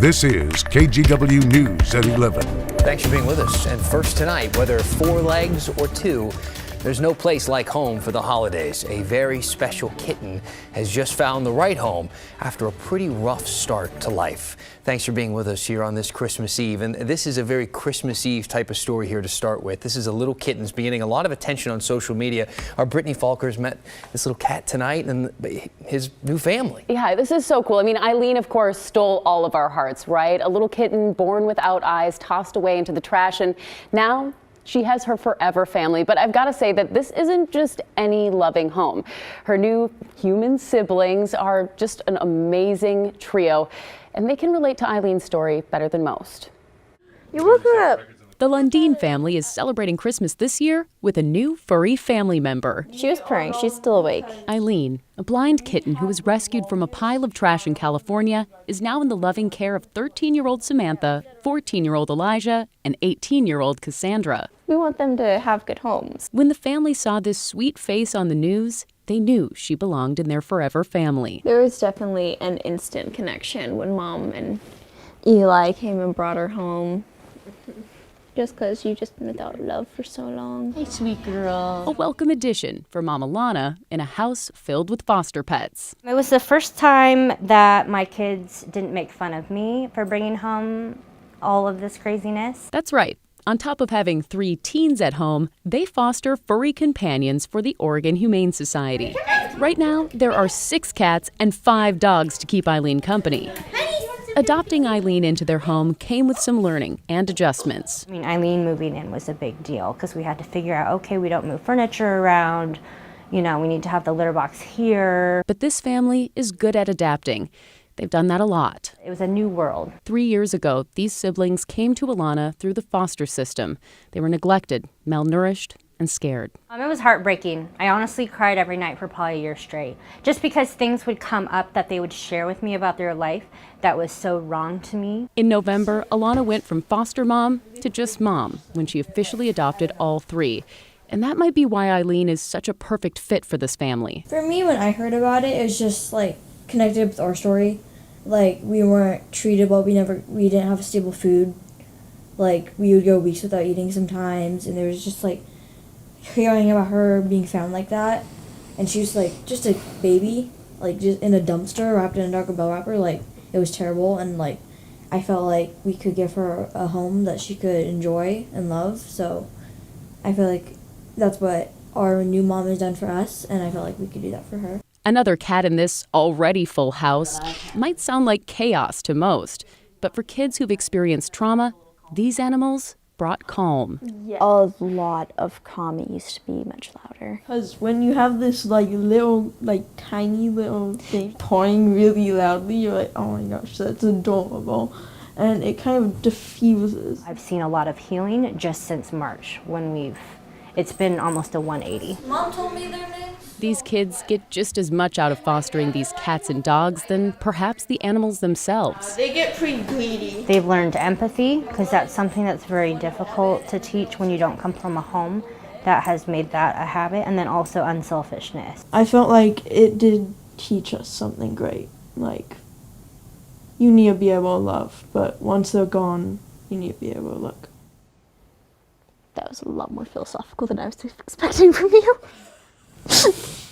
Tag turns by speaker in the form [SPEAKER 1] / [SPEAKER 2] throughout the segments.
[SPEAKER 1] This is KGW News at 11.
[SPEAKER 2] Thanks for being with us. And first tonight, whether 4 legs or 2, there's no place like home for the holidays. A very special kitten has just found the right home after a pretty rough start to life. Thanks for being with us here on this Christmas Eve. And this is a very Christmas Eve type of story here to start with. This is a little kitten that's getting a lot of attention on social media. Our Brittany Falkers met this little cat tonight and his new family.
[SPEAKER 3] Yeah, this is so cool. I mean, Eileen, of course, stole all of our hearts, right? A little kitten born without eyes, tossed away into the trash, and now she has her forever family. But I've got to say that this isn't just any loving home. Her new human siblings are just an amazing trio, and they can relate to Eileen's story better than most.
[SPEAKER 4] You woke her up.
[SPEAKER 5] The Lundeen family is celebrating Christmas this year with a new furry family member.
[SPEAKER 4] She was purring. She's still awake.
[SPEAKER 5] Eileen, a blind kitten who was rescued from a pile of trash in California, is now in the loving care of 13-year-old Samantha, 14-year-old Elijah, and 18-year-old Cassandra.
[SPEAKER 4] We want them to have good homes.
[SPEAKER 5] When the family saw this sweet face on the news, they knew she belonged in their forever family.
[SPEAKER 4] There was definitely an instant connection when Mom and Eli came and brought her home. Just because you've just been without love for so long. Hey, sweet girl.
[SPEAKER 5] A welcome addition for Mama Lana in a house filled with foster pets.
[SPEAKER 6] It was the first time that my kids didn't make fun of me for bringing home all of this craziness.
[SPEAKER 5] That's right. On top of having 3 teens at home, they foster furry companions for the Oregon Humane Society. Right now, there are 6 cats and 5 dogs to keep Eileen company. Adopting Eileen into their home came with some learning and adjustments.
[SPEAKER 6] I mean, Eileen moving in was a big deal because we had to figure out, okay, we don't move furniture around, you know, we need to have the litter box here.
[SPEAKER 5] But this family is good at adapting. They've done that a lot.
[SPEAKER 6] It was a new world.
[SPEAKER 5] 3 years ago, these siblings came to Alana through the foster system. They were neglected, malnourished, and scared.
[SPEAKER 6] It was heartbreaking. I honestly cried every night for probably a year straight. Just because things would come up that they would share with me about their life that was so wrong to me.
[SPEAKER 5] In November, Alana went from foster mom to just mom when she officially adopted all 3. And that might be why Eileen is such a perfect fit for this family.
[SPEAKER 7] For me, when I heard about it, it was just like connected with our story. Like, we weren't treated well, we didn't have stable food. Like, we would go weeks without eating sometimes, and there was just like hearing about her being found like that, and she was like just a baby, like just in a dumpster wrapped in a Taco Bell wrapper. Like, it was terrible, and like I felt like we could give her a home that she could enjoy and love. So I feel like that's what our new mom has done for us, and I felt like we could do that for her.
[SPEAKER 5] Another cat in this already full house might sound like chaos to most, but for kids who've experienced trauma, these animals brought calm.
[SPEAKER 4] A lot of calm. It used to be much louder.
[SPEAKER 8] Because when you have this like little, like tiny little thing toying really loudly, you're like, oh my gosh, that's adorable. And it kind of diffuses.
[SPEAKER 6] I've seen a lot of healing just since March when it's been almost a 180.
[SPEAKER 7] Mom told me their names.
[SPEAKER 5] These kids get just as much out of fostering these cats and dogs than perhaps the animals themselves.
[SPEAKER 8] They get pretty greedy.
[SPEAKER 6] They've learned empathy because that's something that's very difficult to teach when you don't come from a home that has made that a habit, and then also unselfishness.
[SPEAKER 8] I felt like it did teach us something great. Like, you need to be able to love, but once they're gone, you need to be able to look.
[SPEAKER 4] That was a lot more philosophical than I was expecting from you.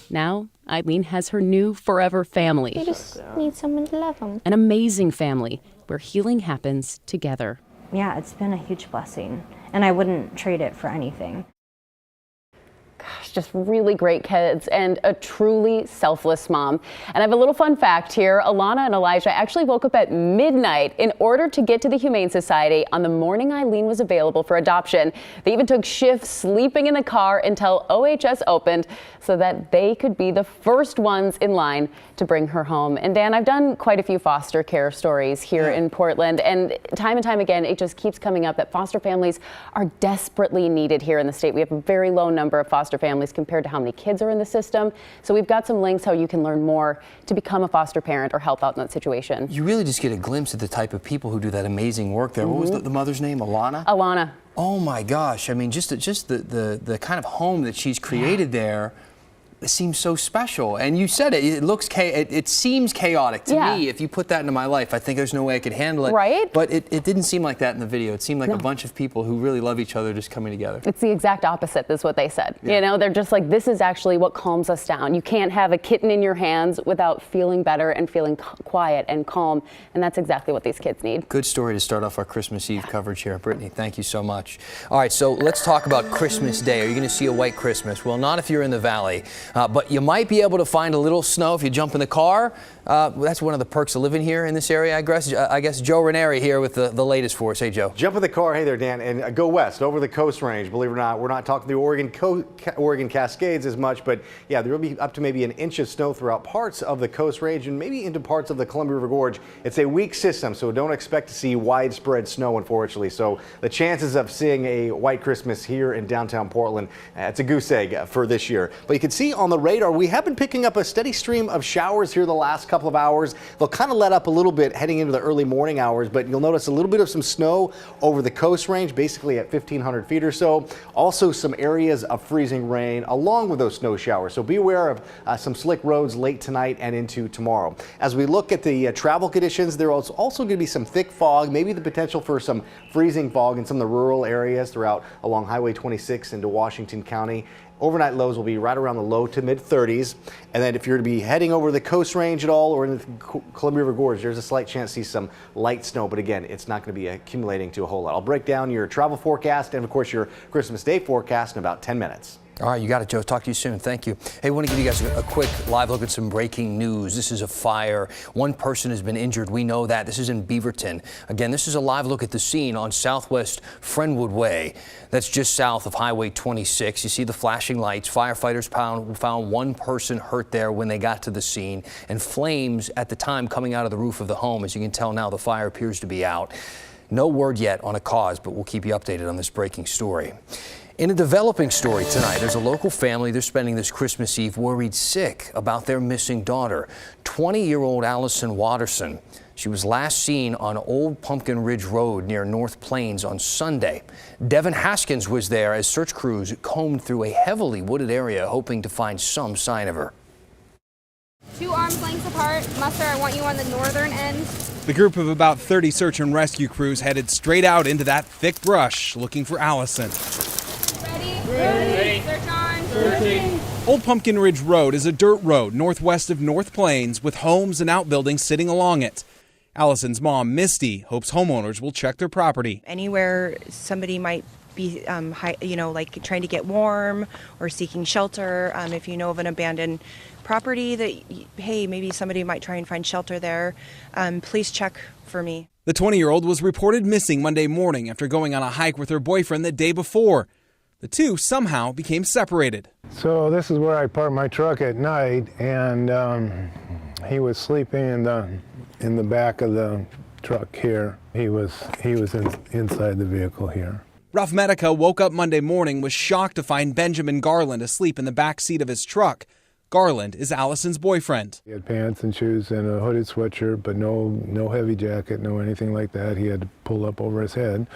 [SPEAKER 5] Now, Eileen has her new forever family.
[SPEAKER 4] You just need someone to love them.
[SPEAKER 5] An amazing family where healing happens together.
[SPEAKER 6] Yeah, it's been a huge blessing, and I wouldn't trade it for anything.
[SPEAKER 3] Gosh, just really great kids and a truly selfless mom. And I have a little fun fact here. Alana and Elijah actually woke up at midnight in order to get to the Humane Society on the morning Eileen was available for adoption. They even took shifts sleeping in the car until OHS opened so that they could be the first ones in line to bring her home. And Dan, I've done quite a few foster care stories here in Portland, and time again, it just keeps coming up that foster families are desperately needed here in the state. We have a very low number of foster families compared to how many kids are in the system. So we've got some links how you can learn more to become a foster parent or help out in that situation.
[SPEAKER 2] You really just get a glimpse of the type of people who do that amazing work there. What was the mother's name? Alana?
[SPEAKER 3] Alana.
[SPEAKER 2] Oh my gosh. I mean, just the kind of home that she's created there. seems so special. And you said it. It seems chaotic to me. If you put that into my life, I think there's no way I could handle it.
[SPEAKER 3] Right?
[SPEAKER 2] But it didn't seem like that in the video. It seemed like a bunch of people who really love each other just coming together.
[SPEAKER 3] It's the exact opposite, is what they said. You know, they're just like, this is actually what calms us down. You can't have a kitten in your hands without feeling better and feeling quiet and calm. And that's exactly what these kids need.
[SPEAKER 2] Good story to start off our Christmas Eve coverage here. Brittany, thank you so much. All right, so let's talk about Christmas Day. Are you going to see a white Christmas? Well, not if you're in the valley, but you might be able to find a little snow if you jump in the car. That's one of the perks of living here in this area, I guess. Joe Ranieri here with the latest for us. Hey, Joe.
[SPEAKER 9] Jump in the car. Hey there, Dan, and go west over the Coast Range. Believe it or not, we're not talking the Oregon Cascades as much, but yeah, there will be up to maybe an inch of snow throughout parts of the Coast Range and maybe into parts of the Columbia River Gorge. It's a weak system, so don't expect to see widespread snow, unfortunately. So the chances of seeing a white Christmas here in downtown Portland, it's a goose egg for this year. But you can see on the radar, we have been picking up a steady stream of showers here the last couple of hours. They'll kind of let up a little bit heading into the early morning hours, but you'll notice a little bit of some snow over the Coast Range, basically at 1,500 feet or so. Also some areas of freezing rain along with those snow showers. So be aware of some slick roads late tonight and into tomorrow. As we look at the travel conditions, there is also going to be some thick fog, maybe the potential for some freezing fog in some of the rural areas throughout along Highway 26 into Washington County. Overnight lows will be right around the low to mid 30s. And then if you're to be heading over the Coast Range at all or in the Columbia River Gorge, there's a slight chance to see some light snow. But again, it's not going to be accumulating to a whole lot. I'll break down your travel forecast and, of course, your Christmas Day forecast in about 10 minutes.
[SPEAKER 2] All right, you got it, Joe. Talk to you soon. Thank you. Hey, I want to give you guys a quick live look at some breaking news. This is a fire. One person has been injured. We know that. This is in Beaverton. Again, this is a live look at the scene on Southwest Friendwood Way. That's just south of Highway 26. You see the flashing lights. Firefighters found one person hurt there when they got to the scene, and flames at the time coming out of the roof of the home. As you can tell now, the fire appears to be out. No word yet on a cause, but we'll keep you updated on this breaking story. In a developing story tonight, there's a local family. They're spending this Christmas Eve worried sick about their missing daughter, 20-year-old Allison Watterson. She was last seen on Old Pumpkin Ridge Road near North Plains on Sunday. Devin Haskins was there as search crews combed through a heavily wooded area hoping to find some sign of her.
[SPEAKER 10] 2 arms lengths apart. Muster, I want you on the northern end.
[SPEAKER 11] The group of about 30 search and rescue crews headed straight out into that thick brush looking for Allison.
[SPEAKER 10] Ready. Search on. Searching.
[SPEAKER 11] Old Pumpkin Ridge Road is a dirt road northwest of North Plains with homes and outbuildings sitting along it. Allison's mom, Misty, hopes homeowners will check their property.
[SPEAKER 12] Anywhere somebody might be, like trying to get warm or seeking shelter. If you know of an abandoned property that, hey, maybe somebody might try and find shelter there, please check for me.
[SPEAKER 11] The 20-year-old was reported missing Monday morning after going on a hike with her boyfriend the day before. The two somehow became separated.
[SPEAKER 13] So this is where I park my truck at night, and he was sleeping in the back of the truck here. He was inside the vehicle here.
[SPEAKER 11] Ralph Medica woke up Monday morning, was shocked to find Benjamin Garland asleep in the back seat of his truck. Garland is Allison's boyfriend.
[SPEAKER 13] He had pants and shoes and a hooded sweatshirt, but no heavy jacket, no anything like that. He had to pull up over his head,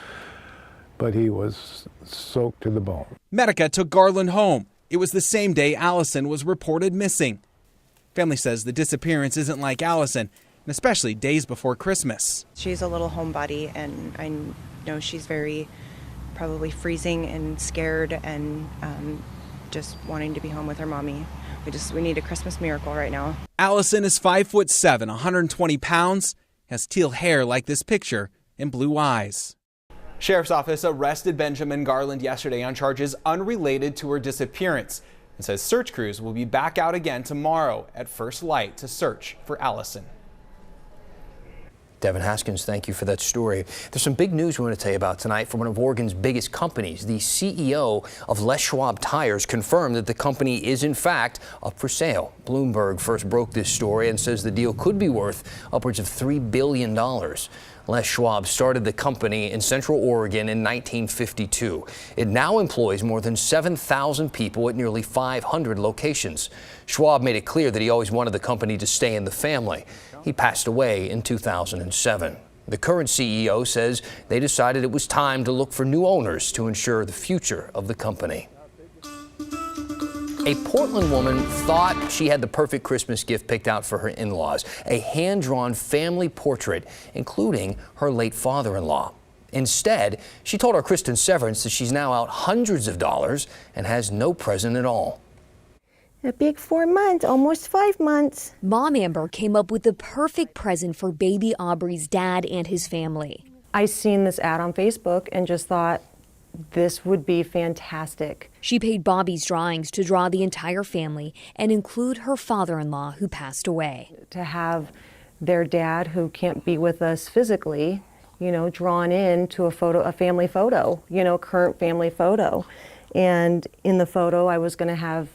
[SPEAKER 13] but he was soaked to the bone.
[SPEAKER 11] Medica took Garland home. It was the same day Allison was reported missing. Family says the disappearance isn't like Allison, and especially days before Christmas.
[SPEAKER 12] She's a little homebody, and I know she's very probably freezing and scared and just wanting to be home with her mommy. We need a Christmas miracle right now.
[SPEAKER 11] Allison is 5'7", 120 pounds, has teal hair like this picture, and blue eyes. Sheriff's office arrested Benjamin Garland yesterday on charges unrelated to her disappearance and says search crews will be back out again tomorrow at first light to search for Allison.
[SPEAKER 2] Devin Haskins, thank you for that story. There's some big news we want to tell you about tonight from one of Oregon's biggest companies. The CEO of Les Schwab Tires confirmed that the company is in fact up for sale. Bloomberg first broke this story and says the deal could be worth upwards of $3 billion. Les Schwab started the company in Central Oregon in 1952. It now employs more than 7,000 people at nearly 500 locations. Schwab made it clear that he always wanted the company to stay in the family. He passed away in 2007. The current CEO says they decided it was time to look for new owners to ensure the future of the company. A Portland woman thought she had the perfect Christmas gift picked out for her in-laws, a hand-drawn family portrait, including her late father-in-law. Instead, she told our Kristen Severance that she's now out hundreds of dollars and has no present at all.
[SPEAKER 14] A big 4 months, almost 5 months.
[SPEAKER 15] Mom Amber came up with the perfect present for baby Aubrey's dad and his family.
[SPEAKER 14] I seen this ad on Facebook and just thought this would be fantastic.
[SPEAKER 15] She paid Bobby's Drawings to draw the entire family and include her father-in-law who passed away.
[SPEAKER 14] To have their dad, who can't be with us physically, you know, drawn into a family photo, you know, current family photo. And in the photo, I was going to have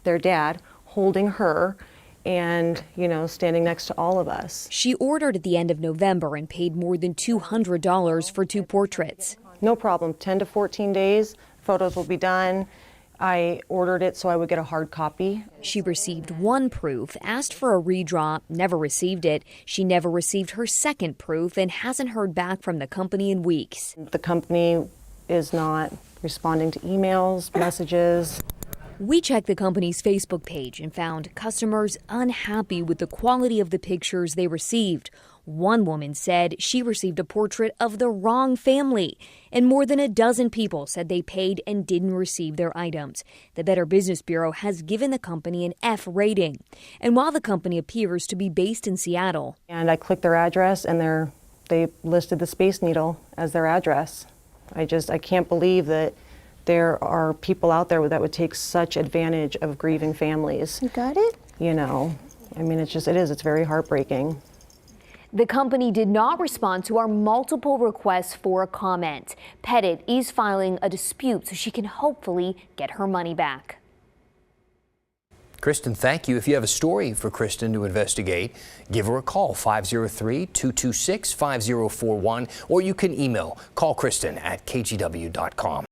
[SPEAKER 14] their dad holding her and, you know, standing next to all of us.
[SPEAKER 15] She ordered at the end of November and paid more than $200 for 2 portraits.
[SPEAKER 14] No problem. 10 to 14 days, photos will be done. I ordered it so I would get a hard copy.
[SPEAKER 15] She received 1 proof, asked for a redraw, never received it. She never received her second proof and hasn't heard back from the company in weeks.
[SPEAKER 14] The company is not responding to emails, messages.
[SPEAKER 15] We checked the company's Facebook page and found customers unhappy with the quality of the pictures they received. One woman said she received a portrait of the wrong family, and more than a dozen people said they paid and didn't receive their items. The Better Business Bureau has given the company an F rating. And while the company appears to be based in Seattle.
[SPEAKER 14] And I clicked their address and they listed the Space Needle as their address. I can't believe that there are people out there that would take such advantage of grieving families. You got it? You know, I mean, it's very heartbreaking.
[SPEAKER 15] The company did not respond to our multiple requests for a comment. Pettit is filing a dispute so she can hopefully get her money back.
[SPEAKER 2] Kristen, thank you. If you have a story for Kristen to investigate, give her a call, 503-226-5041, or you can email callkristen@kgw.com.